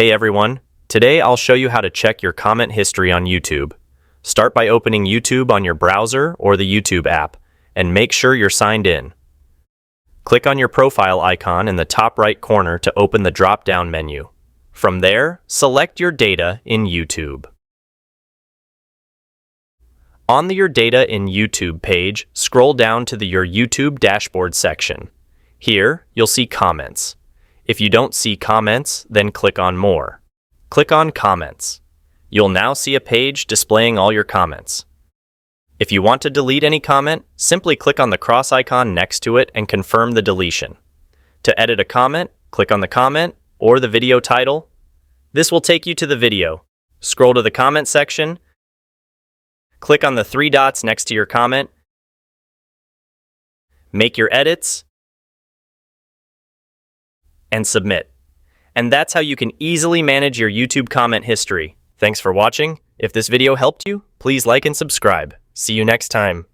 Hey everyone, today I'll show you how to check your comment history on YouTube. Start by opening YouTube on your browser or the YouTube app, and make sure you're signed in. Click on your profile icon in the top right corner to open the drop-down menu. From there, select your data in YouTube. On the Your Data in YouTube page, scroll down to Your YouTube dashboard section. Here, you'll see comments. If you don't see comments, then click on More. Click on Comments. You'll now see a page displaying all your comments. If you want to delete any comment, simply click on the cross icon next to it and confirm the deletion. To edit a comment, click on the comment or the video title. This will take you to the video. Scroll to the comment section. Click on the three dots next to your comment. Make your edits and submit. And that's how you can easily manage your YouTube comment history. Thanks for watching. If this video helped you, please like and subscribe. See you next time.